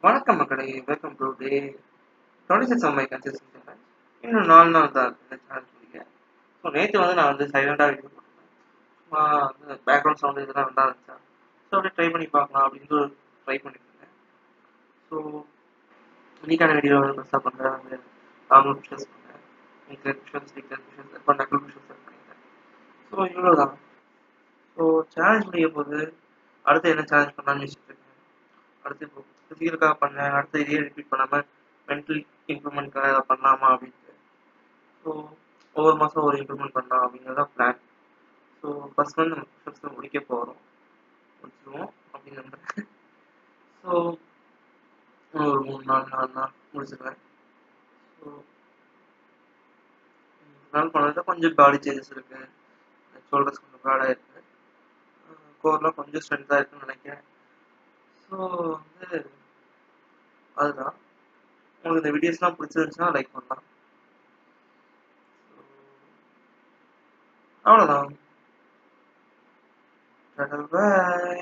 வணக்கம் மக்களே, welcome to day 26 of my consistent challenge. இன்னும் 4 நாள் தான் இருக்குது இந்த சேலஞ்ச் முடிக்க. ஸோ நேற்று வந்து நான் வந்து சைலண்டாக வீடியோ போட்டிருந்தேன். சும்மா வந்து பேக்ரவுண்ட் சவுண்டு இதெல்லாம் நல்லா இருந்துச்சா, ஸோ அப்படியே ட்ரை பண்ணி பார்க்கலாம் அப்படின்னு ட்ரை பண்ணிட்டு இருந்தேன். ஸோ இன்னைக்கான வீடியோ வந்து பெருசாக பண்ணுறேன், வந்து நார்மல் விஷயஸ் பண்ணேன், இன்க்ரெட் விஷயஸ் டிக்ரெட் விஷயஸ் இப்போ நக்கல் விஷயஸ் பண்ணிட்டேன். ஸோ இவ்வளோ தான். ஸோ சேலஞ்ச் முடிய போது அடுத்து என்ன சேலஞ்ச் பண்ணலாம்னு யோசிச்சுட்டு இருக்கேன். அடுத்து இப்போ ஃபிசிக்கலுக்காக பண்ணேன், அடுத்து இதே ரிப்பீட் பண்ணாமல் மென்டல் இம்ப்ரூவ்மெண்ட்காக ஏதாவது பண்ணலாமா அப்படின்ட்டு. ஸோ ஒவ்வொரு மாதம் ஒரு இம்ப்ரூவ்மெண்ட் பண்ணலாம் அப்படிங்கிறது தான் பிளான். ஸோ ஃபஸ்ட் வந்து நம்ம புஷ்அப்ஸில் முடிச்சிருவோம் அப்படின்னு நம்புறேன். ஸோ ஒரு 3 4 நாள் முடிச்சிடுவேன். ஸோ நாள் பண்ணதில் கொஞ்சம் பாடி சேஞ்சஸ் இருக்குது. ஷோல்டர்ஸ் கொஞ்சம் ப்ராடாக இருக்குது, கோர்லாம் கொஞ்சம் ஸ்ட்ரென்த்தாக இருக்குன்னு நினைக்கிறேன். ஸோ வந்து அதுதான். உங்களுக்கு இந்த வீடியோஸ்லாம் பிடிச்சிருந்துச்சுன்னா லைக் பண்ணலாம். அவ்வளோதான். பாய்.